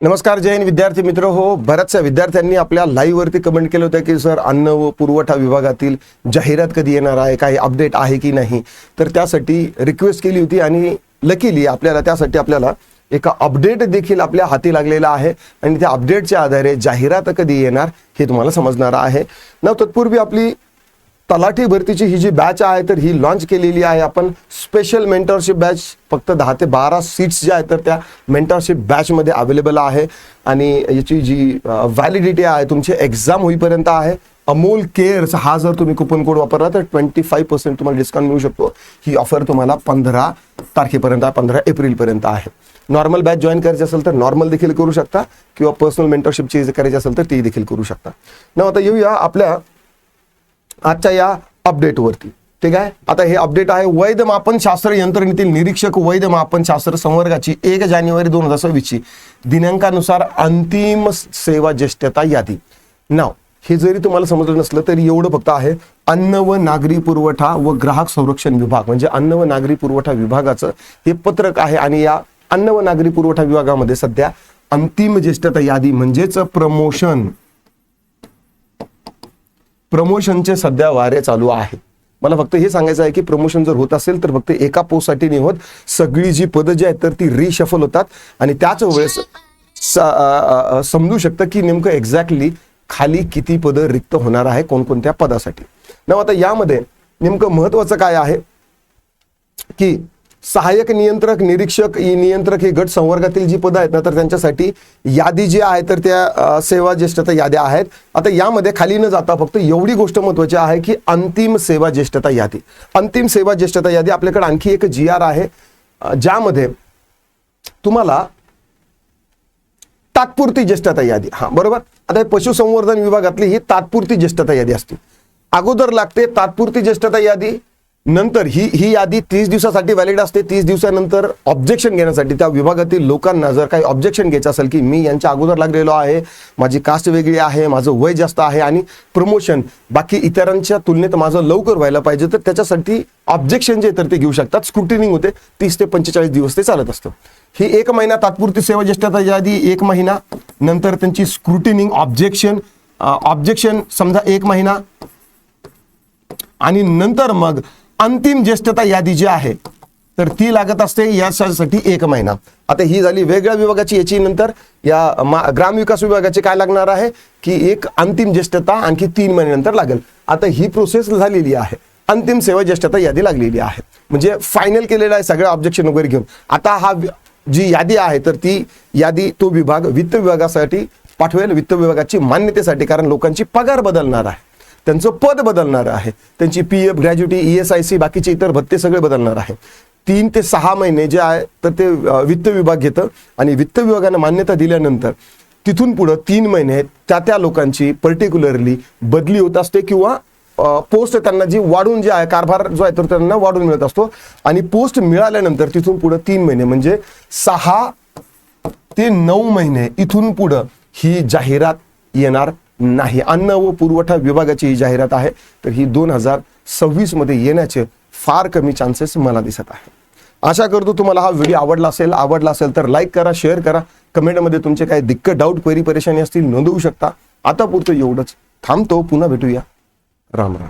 नमस्कार जय हिंद विद्यार्थी मित्र हो. बऱ्याचशा विद्यार्थ्यांनी आपल्या लाईव्ह वरती कमेंट केलं होतं की सर अन्न व पुरवठा विभागातील जाहिरात कधी येणार आहे, काही अपडेट आहे की नाही. तर त्यासाठी रिक्वेस्ट केली होती आणि लकीली आपल्याला एक अपडेट देखील आपल्या हाती लागलेला आहे आणि त्या अपडेटच्या आधारे जाहिरात कधी येणार हे तुम्हाला समजणार आहे. तत्पूर्वी आपली तलाठी भरतीची ही जी बॅच आहे तर ही लॉन्च केलेली आहे आपण. स्पेशल मेंटरशिप बॅच फक्त 10 ते 12 सीट्स ज्या आहेत तर त्या मेंटरशिप बॅचमध्ये अवेलेबल आहे आणि याची जी व्हॅलिडिटी आहे तुमची एक्झाम होईपर्यंत आहे. अमोल केअर्स हा जर तुम्ही कुपन कोड वापरला तर 25% तुम्हाला डिस्काउंट मिळू शकतो. ही ऑफर तुम्हाला 15 तारखेपर्यंत 15 एप्रिलपर्यंत आहे. नॉर्मल बॅच जॉईन करायची असेल तर नॉर्मल देखील करू शकता किंवा पर्सनल मेंटरशिपची करायची असेल तर ती देखील करू शकता. आता येऊया आपल्या आजच्या या अपडेट वरती. ठीक आहे, आता हे अपडेट आहे वैध मापनशास्त्र यंत्रणेतील निरीक्षक वैध मापनशास्त्र संवर्गाची 1 जानेवारी 2026 दिनांकानुसार अंतिम सेवा ज्येष्ठता यादी. नाव हे जरी तुम्हाला समजलं नसलं तरी एवढं फक्त आहे, अन्न व नागरी पुरवठा व ग्राहक संरक्षण विभाग म्हणजे अन्न व नागरी पुरवठा विभागाचं हे पत्रक आहे आणि या अन्न व नागरी पुरवठा विभागामध्ये सध्या अंतिम ज्येष्ठता यादी म्हणजेच प्रमोशनचे सध्या वारे चालू आहे. मला फक्त हे सांगायचं आहे की प्रमोशन जर होत असेल तर फक्त एका पोस्टसाठी नाही होत, सगळी जी पदं जी आहेत तर ती रिशफल होतात आणि त्याच वेळेस समजू शकतं की नेमकं एक्झॅक्टली खाली किती पदं रिक्त होणार आहे कोणकोणत्या पदासाठी. आता यामध्ये नेमकं महत्वाचं काय आहे की सहाय्यक नियंत्रक निरीक्षक नियंत्रक हे गट संवर्गातील जी पदं आहेत ना तर त्यांच्यासाठी यादी जी आहे तर त्या सेवा ज्येष्ठता याद्या आहेत. आता यामध्ये खाली न जाता फक्त एवढी गोष्ट महत्वाची आहे की अंतिम सेवा ज्येष्ठता यादी. अंतिम सेवा ज्येष्ठता यादी आपल्याकडे आणखी एक GR आहे ज्यामध्ये तुम्हाला तात्पुरती ज्येष्ठता यादी, हा बरोबर. आता पशुसंवर्धन विभागातली ही तात्पुरती ज्येष्ठता यादी असते. अगोदर लागते तात्पुरती ज्येष्ठता यादी, नंतर ही यादी 30 दिवसासाठी व्हॅलिड असते. 30 दिवसानंतर ऑब्जेक्शन घेण्यासाठी त्या विभागातील लोकांना जर काही ऑब्जेक्शन घ्यायचं असेल की मी यांच्या अगोदर लागलेलो आहे, माझी कास्ट वेगळी आहे, माझं वय जास्त आहे आणि प्रमोशन बाकी इतरांच्या तुलनेत माझं लवकर व्हायला पाहिजे तर त्याच्यासाठी ऑब्जेक्शन जे तर ते घेऊ शकतात. स्क्रुटिनिंग होते 30 ते 45 दिवस ते चालत असतं. ही 1 महिना तात्पुरती सेवा ज्येष्ठता यादी 1 महिना, नंतर त्यांची स्क्रुटिनिंग ऑब्जेक्शन समजा 1 महिना आणि नंतर मग अंतिम ज्येष्ठता यादी जी आहे तर ती लागत असते यासाठी 1 महिना. आता ही झाली वेगळ्या विभागाची. याची नंतर या ग्रामविकास विभागाचे काय लागणार आहे की एक अंतिम ज्येष्ठता आणखी 3 महिन्यानंतर लागेल. आता ही प्रोसेस झालेली आहे, अंतिम सेवा ज्येष्ठता यादी लागलेली आहे म्हणजे फायनल केलेलं आहे सगळं ऑब्जेक्शन वगैरे घेऊन. आता हा जी यादी आहे तर ती यादी तो विभाग वित्त विभागासाठी पाठवेल, वित्त विभागाची मान्यतेसाठी, कारण लोकांची पगार बदलणार आहे, त्यांचं पद बदलणार आहे, त्यांची PF ग्रॅज्युटी ESIC बाकीचे इतर भत्ते सगळे बदलणार आहे. 3 ते 6 महिने जे आहे तर ते वित्त विभाग घेतं आणि वित्त विभागाने मान्यता दिल्यानंतर तिथून पुढे 3 महिने त्या लोकांची पर्टिक्युलरली बदली होत असते किंवा पोस्ट त्यांना जी वाढून जे आहे कारभार जो आहे तर त्यांना वाढून मिळत असतो आणि पोस्ट मिळाल्यानंतर तिथून पुढे 3 महिने म्हणजे 6 ते 9 महिने इथून पुढे ही जाहिरात येणार नाही. अन्न व पुरवठा विभागाची ही जाहिरात आहे तर ही 2026 मध्ये येण्याचे फार कमी चान्सेस मला दिसत आहे. आशा करतो तुम्हाला हा व्हिडिओ आवडला असेल तर लाईक करा, शेअर करा, कमेंटमध्ये तुमचे काही दिक्कत, डाऊट, क्वेरी, परेशानी असतील नोंदवू शकता. आता पुरतं एवढंच, थांबतो, पुन्हा भेटूया. राम राम.